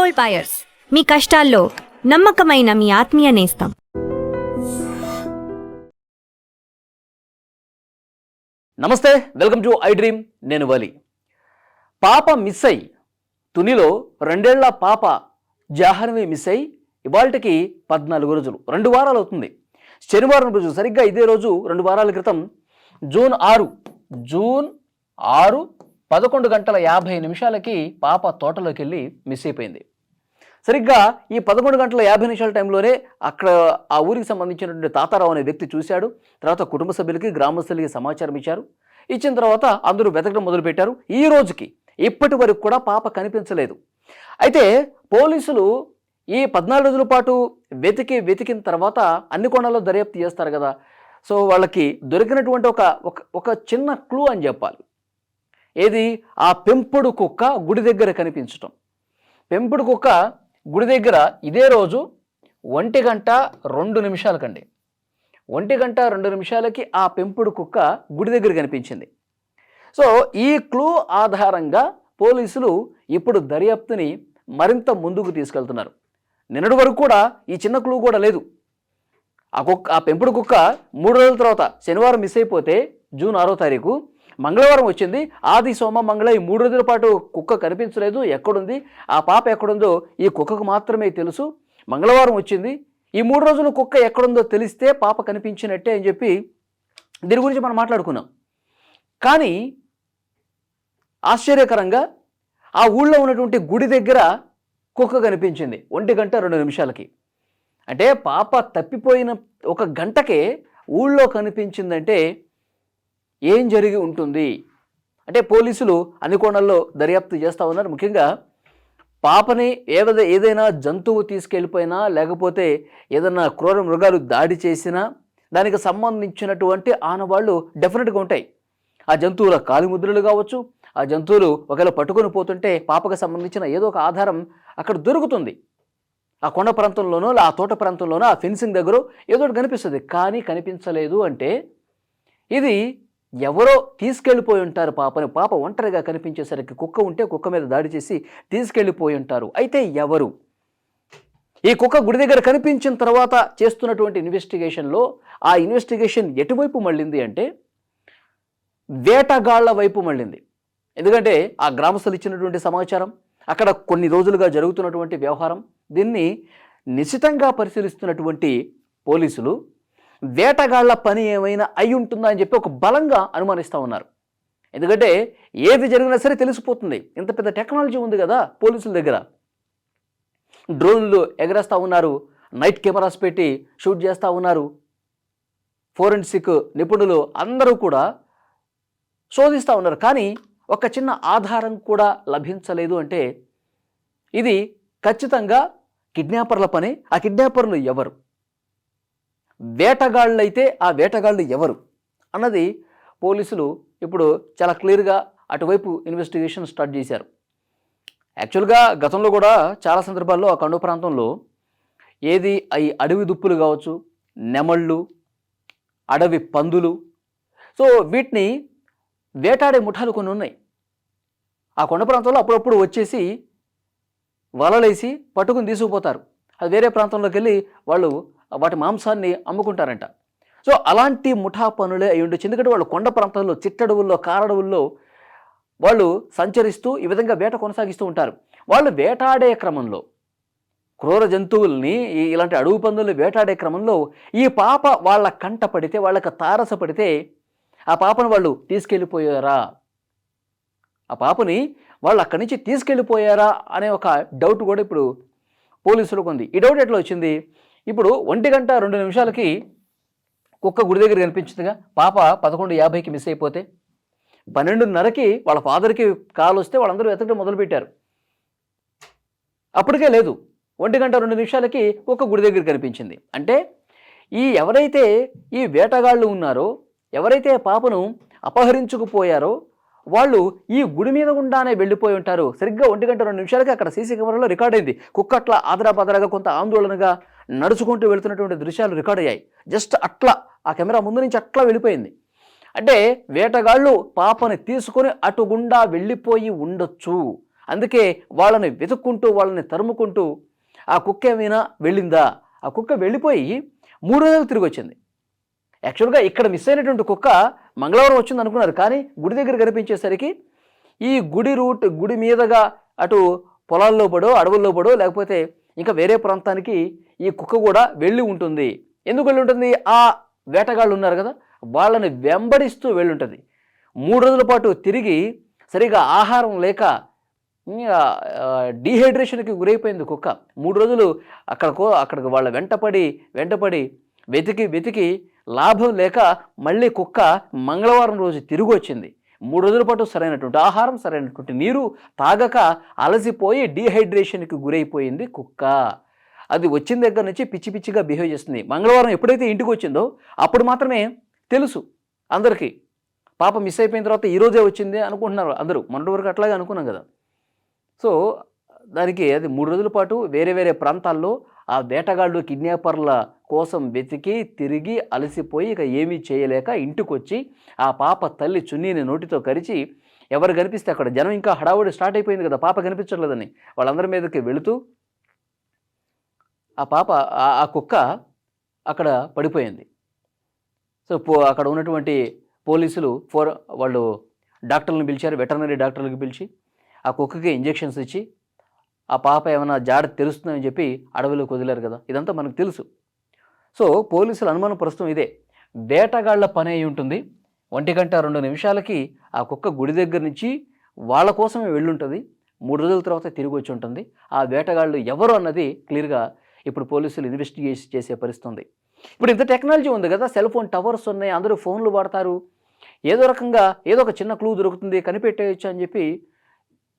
Gold buyers, మీ కష్టాల్లో నమ్మకమైన మీ ఆత్మీయ నేస్తం. నమస్తే, వెల్కమ్ టు ఐ డ్రీమ్. నేను వలి. పాప మిస్ అయ్యి తునిలో 2 ఏళ్ల పాప జాహ్నవి మిస్ అయ్యి ఇవాళకి 14 రోజులు, 2 వారాలు అవుతుంది. శనివారం రోజు, సరిగ్గా ఇదే రోజు 2 వారాల క్రితం జూన్ 6 11 గంటల 50 నిమిషాలకి పాప తోటలోకి వెళ్ళి మిస్ అయిపోయింది. సరిగ్గా ఈ 11 గంటల 50 నిమిషాల టైంలోనే అక్కడ ఆ ఊరికి సంబంధించినటువంటి తాతారావు అనే వ్యక్తి చూశాడు. తర్వాత కుటుంబ సభ్యులకి, గ్రామస్తులకి సమాచారం ఇచ్చారు. ఇచ్చిన తర్వాత అందరూ వెతకడం మొదలుపెట్టారు. ఈ రోజుకి ఇప్పటి వరకు కూడా పాప కనిపించలేదు. అయితే పోలీసులు ఈ 14 రోజుల పాటు వెతికిన తర్వాత అన్ని కోణాల్లో దర్యాప్తు చేస్తారు కదా. సో వాళ్ళకి దొరికినటువంటి ఒక చిన్న క్లూ అని చెప్పాలి. ఏది? ఆ పెంపుడు కుక్క గుడి దగ్గర కనిపించటం. పెంపుడు కుక్క గుడి దగ్గర ఇదే రోజు 1:02 నిమిషాలకండి, 1:02 నిమిషాలకి ఆ పెంపుడు కుక్క గుడి దగ్గర కనిపించింది. సో ఈ క్లూ ఆధారంగా పోలీసులు ఇప్పుడు దర్యాప్తుని మరింత ముందుకు తీసుకెళ్తున్నారు. నిన్నటి వరకు కూడా ఈ చిన్న క్లూ కూడా లేదు. ఆ పెంపుడు కుక్క 3 రోజుల తర్వాత శనివారం మిస్ అయిపోతే జూన్ 6వ తారీఖు మంగళవారం వచ్చింది. ఆది, సోమ, మంగళ ఈ 3 రోజుల పాటు కుక్క కనిపించలేదు. ఎక్కడుంది, ఆ పాప ఎక్కడుందో ఈ కుక్కకు మాత్రమే తెలుసు. మంగళవారం వచ్చింది. ఈ 3 రోజులు కుక్క ఎక్కడుందో తెలిస్తే పాప కనిపించినట్టే అని చెప్పి దీని గురించి మనం మాట్లాడుకున్నాం. కానీ ఆశ్చర్యకరంగా ఆ ఊళ్ళో ఉన్నటువంటి గుడి దగ్గర కుక్క కనిపించింది 1:02 నిమిషాలకి. అంటే పాప తప్పిపోయిన 1 గంటకే ఊళ్ళో కనిపించిందంటే ఏం జరిగి ఉంటుంది అంటే పోలీసులు అన్ని కోణాల్లో దర్యాప్తు చేస్తూ ఉన్నారు. ముఖ్యంగా పాపని ఏదైనా జంతువు తీసుకెళ్ళిపోయినా, లేకపోతే ఏదైనా క్రూర మృగాలు దాడి చేసినా దానికి సంబంధించినటువంటి ఆనవాళ్ళు డెఫినెట్గా ఉంటాయి. ఆ జంతువుల కాలిముద్రలు కావచ్చు, ఆ జంతువులు ఒకవేళ పట్టుకొని పోతుంటే పాపకు సంబంధించిన ఏదో ఒక ఆధారం అక్కడ దొరుకుతుంది. ఆ కొండ ప్రాంతంలోనో, ఆ తోట ప్రాంతంలోనో, ఆ ఫెన్సింగ్ దగ్గర ఏదో ఒకటి కనిపిస్తుంది. కానీ కనిపించలేదు అంటే ఇది ఎవరో తీసుకెళ్ళిపోయి ఉంటారు పాపని. పాప ఒంటరిగా కనిపించేసరికి కుక్క ఉంటే కుక్క మీద దాడి చేసి తీసుకెళ్ళిపోయి ఉంటారు. అయితే ఎవరు? ఈ కుక్క గుడి దగ్గర కనిపించిన తర్వాత చేస్తున్నటువంటి ఇన్వెస్టిగేషన్లో ఆ ఇన్వెస్టిగేషన్ ఎటువైపు మళ్ళింది అంటే వేటగాళ్ల వైపు మళ్ళింది. ఎందుకంటే ఆ గ్రామస్తులు ఇచ్చినటువంటి సమాచారం, అక్కడ కొన్ని రోజులుగా జరుగుతున్నటువంటి వ్యవహారం, దీన్ని నిశితంగా పరిశీలిస్తున్నటువంటి పోలీసులు వేటగాళ్ల పని ఏమైనా అయి ఉంటుందా అని చెప్పి ఒక బలంగా అనుమానిస్తూ ఉన్నారు. ఎందుకంటే ఏది జరిగినా సరే తెలిసిపోతుంది. ఇంత పెద్ద టెక్నాలజీ ఉంది కదా పోలీసుల దగ్గర. డ్రోన్లు ఎగరేస్తూ ఉన్నారు, నైట్ కెమెరాస్ పెట్టి షూట్ చేస్తూ ఉన్నారు. ఫోరెన్సిక్ నిపుణులు అందరూ కూడా శోధిస్తూ ఉన్నారు. కానీ ఒక చిన్న ఆధారం కూడా లభించలేదు అంటే ఇది ఖచ్చితంగా కిడ్నాపర్ల పని. ఆ కిడ్నాపర్లు ఎవరు, వేటగాళ్ళు అయితే ఆ వేటగాళ్ళు ఎవరు అన్నది పోలీసులు ఇప్పుడు చాలా క్లియర్గా అటువైపు ఇన్వెస్టిగేషన్ స్టార్ట్ చేశారు. యాక్చువల్గా గతంలో కూడా చాలా సందర్భాల్లో ఆ కొండ ప్రాంతంలో ఏది ఈ అడవి దుప్పులు కావచ్చు, నెమళ్ళు, అడవి పందులు, సో వీటిని వేటాడే ముఠాలు కొన్ని ఉన్నాయి. ఆ కొండ ప్రాంతంలో అప్పుడప్పుడు వచ్చేసి వలలేసి పట్టుకుని తీసుకుపోతారు. అది వేరే ప్రాంతంలోకి వెళ్ళి వాళ్ళు వాటి మాంసాన్ని అమ్ముకుంటారంట. సో అలాంటి ముఠా పనులే అయి ఉండొచ్చు. ఎందుకంటే వాళ్ళు కొండ ప్రాంతాల్లో, చిట్టడవుల్లో, కారడవుల్లో వాళ్ళు సంచరిస్తూ ఈ విధంగా వేట కొనసాగిస్తూ ఉంటారు. వాళ్ళు వేటాడే క్రమంలో క్రూర జంతువుల్ని, ఇలాంటి అడవి పందుల్ని వేటాడే క్రమంలో ఈ పాప వాళ్ళ కంట పడితే, వాళ్ళకి తారసపడితే ఆ పాపను వాళ్ళు తీసుకెళ్ళిపోయారా, ఆ పాపని వాళ్ళు అక్కడి నుంచి తీసుకెళ్ళిపోయారా అనే ఒక డౌట్ కూడా ఇప్పుడు పోలీసులకు ఉంది. ఈ డౌట్ ఎట్లా వచ్చింది? ఇప్పుడు 1:02 నిమిషాలకి కుక్క గుడి దగ్గర కనిపించిందిగా. పాప 11:50కి మిస్ అయిపోతే 12:30కి వాళ్ళ ఫాదర్కి కాల్ వస్తే వాళ్ళందరూ వెతకడం మొదలుపెట్టారు. అప్పటికే లేదు. 1:02 నిమిషాలకి కుక్క గుడి దగ్గర కనిపించింది. అంటే ఎవరైతే ఈ వేటగాళ్ళు ఉన్నారో, ఎవరైతే పాపను అపహరించుకుపోయారో వాళ్ళు ఈ గుడి మీద గుండానే వెళ్ళిపోయి ఉంటారు. సరిగ్గా 1:02 నిమిషాలకి అక్కడ సీసీ కెమెరాలో రికార్డ్ అయింది. కుక్క అట్లా ఆదరాబాదరాగా కొంత ఆందోళనగా నడుచుకుంటూ వెళ్తున్నటువంటి దృశ్యాలు రికార్డ్ అయ్యాయి. జస్ట్ అట్లా ఆ కెమెరా ముందు నుంచి అట్లా వెళ్ళిపోయింది. అంటే వేటగాళ్ళు పాపని తీసుకొని అటు గుండా వెళ్ళిపోయి ఉండొచ్చు అందుకే వాళ్ళని వెతుక్కుంటూ వాళ్ళని తరుముకుంటూ ఆ కుక్క ఏమైనా వెళ్ళిందా, ఆ కుక్క వెళ్ళిపోయి 3 రోజులు తిరిగి వచ్చింది. యాక్చువల్గా ఇక్కడ మిస్ అయినటువంటి కుక్క మంగళవారం వచ్చింది అనుకున్నారు, కానీ గుడి దగ్గర కనిపించేసరికి ఈ గుడి మీదుగా అటు పొలాల్లో పడో అడవుల్లో పడో లేకపోతే ఇంకా వేరే ప్రాంతానికి ఈ కుక్క కూడా వెళ్ళి ఉంటుంది. ఎందుకు వెళ్ళి ఉంటుంది? ఆ వేటగాళ్ళు ఉన్నారు కదా, వాళ్ళని వెంబడిస్తూ వెళ్ళుంటుంది. 3 రోజుల పాటు తిరిగి సరిగా ఆహారం లేక డీహైడ్రేషన్కి గురైపోయింది కుక్క. 3 రోజులు అక్కడికి వాళ్ళ వెంటపడి వెతికి లాభం లేక మళ్ళీ కుక్క మంగళవారం రోజు తిరిగి వచ్చింది. 3 రోజుల పాటు సరైనటువంటి ఆహారం, సరైనటువంటి నీరు తాగక అలసిపోయి డీహైడ్రేషన్కి గురైపోయింది కుక్క. అది వచ్చిన దగ్గర నుంచి పిచ్చి పిచ్చిగా బిహేవ్ చేస్తుంది. మంగళవారం ఎప్పుడైతే ఇంటికి వచ్చిందో అప్పుడు మాత్రమే తెలుసు అందరికీ, పాప మిస్ అయిపోయిన తర్వాత ఈరోజే వచ్చింది అనుకుంటున్నారు అందరూ. మొన్నటి వరకు అట్లాగే అనుకున్నాం కదా. సో దానికి అది 3 రోజుల పాటు వేరే వేరే ప్రాంతాల్లో ఆ వేటగాళ్ళు కిడ్నాపర్ల కోసం వెతికి తిరిగి అలసిపోయి ఇక ఏమీ చేయలేక ఇంటికొచ్చి ఆ పాప తల్లి చున్నీని నోటితో కరిచి, ఎవరు కనిపిస్తే అక్కడ జనం ఇంకా హడావుడి స్టార్ట్ అయిపోయింది కదా, పాప కనిపించట్లేదని వాళ్ళందరి మీదకి వెళుతూ ఆ పాప ఆ కుక్క అక్కడ పడిపోయింది. సో అక్కడ ఉన్నటువంటి పోలీసులు వాళ్ళు డాక్టర్లను పిలిచారు, వెటర్నరీ డాక్టర్లకు పిలిచి ఆ కుక్కకి ఇంజెక్షన్స్ ఇచ్చి ఆ పాప ఏమైనా జాడ తెలుస్తుందని చెప్పి అడవిలోకి వదిలేరు కదా. ఇదంతా మనకు తెలుసు. సో పోలీసుల అనుమానం ప్రస్తుతం ఇదే, వేటగాళ్ల పని అయి ఉంటుంది. 1:02 ఆ కుక్క గుడి దగ్గర నుంచి వాళ్ళ కోసమే వెళ్ళుంటుంది. 3 రోజుల తర్వాత తిరిగి వచ్చి ఉంటుంది. ఆ వేటగాళ్ళు ఎవరు అన్నది క్లియర్గా ఇప్పుడు పోలీసులు ఇన్వెస్టిగేషన్ చేసే పరిస్థితి ఉంది. ఇప్పుడు ఇంత టెక్నాలజీ ఉంది కదా, సెల్ ఫోన్ టవర్స్ ఉన్నాయి, అందరూ ఫోన్లు వాడతారు, ఏదో రకంగా ఏదో ఒక చిన్న క్లూ దొరుకుతుంది, కనిపెట్టేయచ్చు అని చెప్పి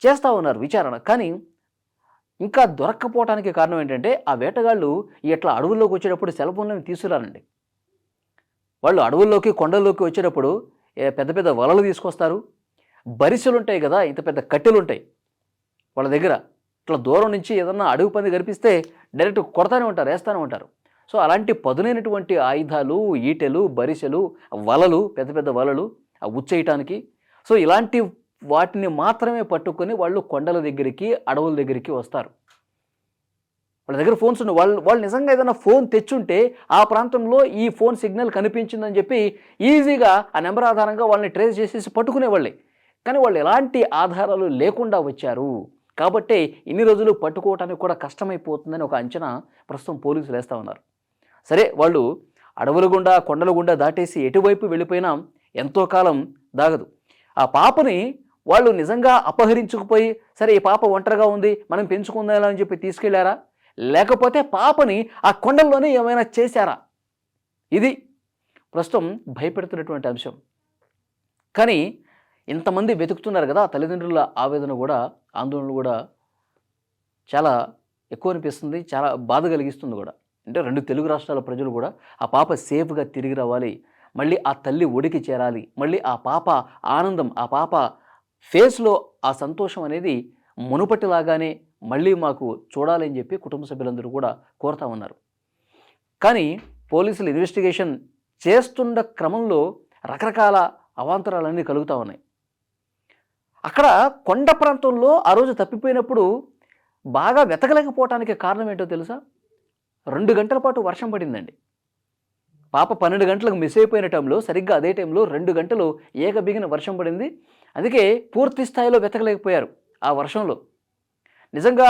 చేస్తూ ఉన్నారు విచారణ. కానీ ఇంకా దొరక్కపోవడానికి కారణం ఏంటంటే ఆ వేటగాళ్ళు ఇట్లా అడవుల్లోకి వచ్చేటప్పుడు సెల్ ఫోన్లను తీసుకురారండి. వాళ్ళు అడవుల్లోకి కొండల్లోకి వచ్చేటప్పుడు పెద్ద పెద్ద వలలు తీసుకొస్తారు, బరిసెలు ఉంటాయి కదా, ఇంత పెద్ద కట్టెలు ఉంటాయి వాళ్ళ దగ్గర. ఇట్లా దూరం నుంచి ఏదన్నా అడవి పంది కనిపిస్తే డైరెక్ట్ కొడతానే ఉంటారు, వేస్తూనే ఉంటారు. సో అలాంటి పదునైనటువంటి ఆయుధాలు, ఈటెలు, బరిసెలు, వలలు, పెద్ద పెద్ద వలలు ఉచ్చేయటానికి, సో ఇలాంటి వాటిని మాత్రమే పట్టుకొని వాళ్ళు కొండల దగ్గరికి, అడవుల దగ్గరికి వస్తారు. వాళ్ళ దగ్గర ఫోన్స్ ఉన్నాయి. వాళ్ళు నిజంగా ఏదైనా ఫోన్ తెచ్చుంటే ఆ ప్రాంతంలో ఈ ఫోన్ సిగ్నల్ కనిపించిందని చెప్పి ఈజీగా ఆ నెంబర్ ఆధారంగా వాళ్ళని ట్రేస్ చేసేసి పట్టుకునేవాళ్ళే. కానీ వాళ్ళు ఎలాంటి ఆధారాలు లేకుండా వచ్చారు కాబట్టి ఇన్ని రోజులు పట్టుకోవటానికి కూడా కష్టమైపోతుందని ఒక అంచనా ప్రస్తుతం పోలీసులు వేస్తూ ఉన్నారు. సరే, వాళ్ళు అడవుల గుండా, కొండల గుండా దాటేసి ఎటువైపు వెళ్ళిపోయినా ఎంతో కాలం దాగదు. ఆ పాపని వాళ్ళు నిజంగా అపహరించుకుపోయి, సరే ఈ పాప ఒంటరిగా ఉంది మనం పెంచుకుందాం అని చెప్పి తీసుకెళ్లారా, లేకపోతే పాపని ఆ కొండల్లోనే ఏమైనా చేశారా? ఇది ప్రస్తుతం భయపెడుతున్నటువంటి అంశం. కానీ ఇంతమంది వెతుకుతున్నారు కదా, తల్లిదండ్రుల ఆవేదన కూడా, ఆందోళన కూడా చాలా ఎక్కువ అనిపిస్తుంది, చాలా బాధ కలిగిస్తుంది కూడా. అంటే 2 తెలుగు రాష్ట్రాల ప్రజలు కూడా ఆ పాప సేఫ్గా తిరిగి రావాలి, మళ్ళీ ఆ తల్లి ఒడికి చేరాలి, మళ్ళీ ఆ పాప ఆనందం, ఆ పాప ఫేస్లో ఆ సంతోషం అనేది మునుపటిలాగానే మళ్ళీ మాకు చూడాలని చెప్పి కుటుంబ సభ్యులందరూ కూడా కోరుతా ఉన్నారు. కానీ పోలీసులు ఇన్వెస్టిగేషన్ చేస్తున్న క్రమంలో రకరకాల అవాంతరాలన్నీ కలుగుతూ ఉన్నాయి. అక్కడ కొండ ప్రాంతంలో ఆ రోజు తప్పిపోయినప్పుడు బాగా వెతకలేకపోవటానికి కారణం ఏంటో తెలుసా? 2 గంటల పాటు వర్షం పడిందండి. పాప 12 గంటలకు మిస్ అయిపోయిన టైంలో, సరిగ్గా అదే టైంలో 2 గంటలు ఏకబిగిన వర్షం పడింది. అందుకే పూర్తి స్థాయిలో వెతకలేకపోయారు ఆ వర్షంలో. నిజంగా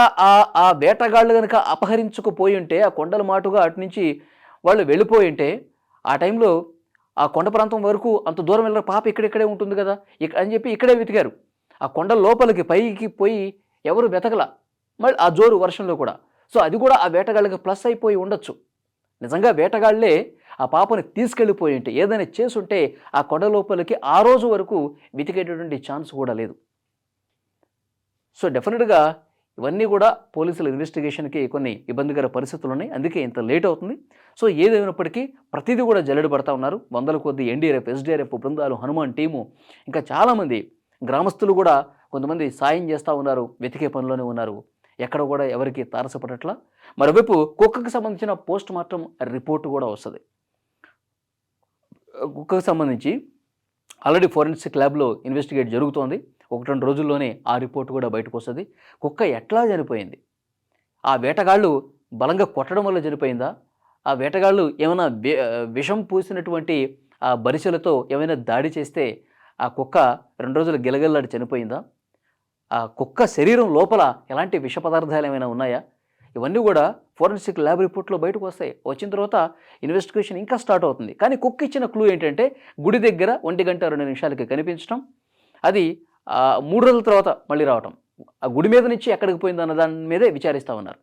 ఆ వేటగాళ్ళు కనుక అపహరించుకుపోయి ఉంటే, ఆ కొండల మాటుగా అటు నుంచి వాళ్ళు వెళ్ళిపోయి ఉంటే, ఆ టైంలో ఆ కొండ ప్రాంతం వరకు అంత దూరం వెళ్ళిన పాప ఇక్కడే ఉంటుంది కదా అని చెప్పి ఇక్కడే వెతికారు. ఆ కొండ లోపలికి పైకి పోయి ఎవరు వెతకల, మళ్ళీ ఆ జోరు వర్షంలో కూడా. సో అది కూడా ఆ వేటగాళ్ళకి ప్లస్ అయిపోయి ఉండొచ్చు. నిజంగా వేటగాళ్లే ఆ పాపని తీసుకెళ్ళిపోయి ఉంటే, ఏదైనా చేసుంటే ఆ కొండ లోపలికి ఆ రోజు వరకు వెతికేటటువంటి ఛాన్స్ కూడా లేదు. సో డెఫినెట్గా ఇవన్నీ కూడా పోలీసుల ఇన్వెస్టిగేషన్కి కొన్ని ఇబ్బందికర పరిస్థితులు ఉన్నాయి, అందుకే ఇంత లేట్ అవుతుంది. సో ఏదైనప్పటికీ ప్రతిదీ కూడా జల్లెడ పడతా ఉన్నారు. 100ల కొద్ది ఎన్డీఆర్ఎఫ్, ఎస్డీఆర్ఎఫ్ బృందాలు, హనుమాన్ టీము, ఇంకా చాలామంది గ్రామస్తులు కూడా కొంతమంది సాయం చేస్తూ ఉన్నారు, వెతికే పనిలోనే ఉన్నారు. ఎక్కడ కూడా ఎవరికి తారసపడట్లా. మరోవైపు కుక్కకు సంబంధించిన పోస్ట్ మార్టం రిపోర్టు కూడా వస్తుంది. కుక్కకు సంబంధించి ఆల్రెడీ ఫోరెన్సిక్ ల్యాబ్లో ఇన్వెస్టిగేట్ జరుగుతోంది. 1-2 రోజుల్లోనే ఆ రిపోర్ట్ కూడా బయటకు వస్తుంది. కుక్క ఎట్లా చనిపోయింది? ఆ వేటగాళ్ళు బలంగా కొట్టడం వల్ల చనిపోయిందా? ఆ వేటగాళ్ళు ఏమైనా విషం పూసినటువంటి ఆ బరిసెలతో ఏమైనా దాడి చేస్తే ఆ కుక్క 2 రోజులు గిలగిల్లాడి చనిపోయిందా? ఆ కుక్క శరీరం లోపల ఎలాంటి విష పదార్థాలు ఏమైనా ఉన్నాయా? ఇవన్నీ కూడా ఫోరెన్సిక్ ల్యాబ్ రిపోర్ట్‌లో బయటకు వస్తాయి. వచ్చిన తర్వాత ఇన్వెస్టిగేషన్ ఇంకా స్టార్ట్ అవుతుంది. కానీ కుక్క ఇచ్చిన క్లూ ఏంటంటే గుడి దగ్గర 1:02 కనిపించడం. అది 3 రోజుల తర్వాత మళ్ళీ రావటం. ఆ గుడి మీద నుంచి ఎక్కడికి పోయిందన్న దాని మీదే విచారిస్తా ఉన్నారు.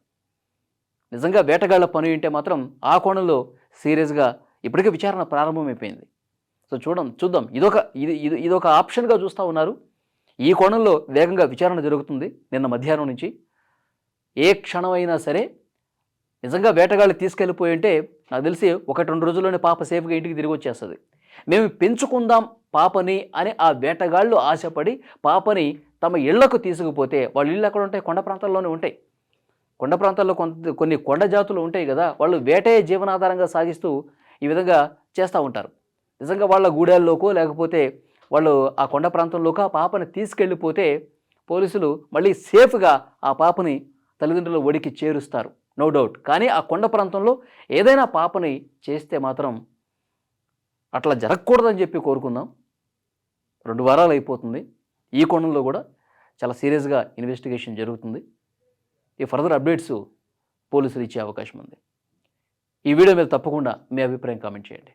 నిజంగా వేటగాళ్ళ పని ఉంటే మాత్రం ఆ కోణంలో సీరియస్‌గా ఇప్పటికే విచారణ ప్రారంభమైపోయింది. సో చూద్దాం. ఇదొక ఆప్షన్‌గా చూస్తా ఉన్నారు. ఈ కోణంలో వేగంగా విచారణ జరుగుతుంది నిన్న మధ్యాహ్నం నుంచి. ఏ క్షణమైనా సరే నిజంగా వేటగాళ్ళు తీసుకెళ్ళిపోయుంటే నాకు తెలిసి 1-2 రోజుల్లోనే పాప సేఫ్‌గా ఇంటికి తిరిగొచ్చేస్తది. మేము పెంచుకుందాం పాపని అని ఆ వేటగాళ్ళు ఆశపడి పాపని తమ ఇళ్లకు తీసుకుపోతే వాళ్ళ ఇళ్ళు ఎక్కడుంటాయి? కొండ ప్రాంతాల్లోనే ఉంటాయి. కొండ ప్రాంతాల్లో కొన్ని కొండ జాతులు ఉంటాయి గదా! వాళ్ళు వేటే జీవనాధారంగా సాగిస్తూ ఈ విధంగా చేస్తా ఉంటారు. నిజంగా వాళ్ళ గూడాల్లోకో లేకపోతే వాళ్ళు ఆ కొండ ప్రాంతంలోకో ఆ పాపని తీసుకెళ్ళిపోతే పోలీసులు మళ్ళీ సేఫ్‌గా ఆ పాపని తల్లిదండ్రుల ఒడికి చేరుస్తారు. No doubt. కానీ ఆ కొండ ప్రాంతంలో ఏదైనా పాపని చేస్తే మాత్రం అట్లా జరగకూడదని చెప్పి కోరుకుందాం. 2 వారాలు అయిపోతుంది. ఈ కోణంలో గూడా చాలా సీరియస్‌గా ఇన్వెస్టిగేషన్ జరుగుతుంది. ఈ ఫర్దర్ అప్డేట్స్ పోలీసులు ఇచ్చే అవకాశం ఉంది. ఈ వీడియో మీద తప్పకుండా మీ అభిప్రాయం కామెంట్ చేయండి.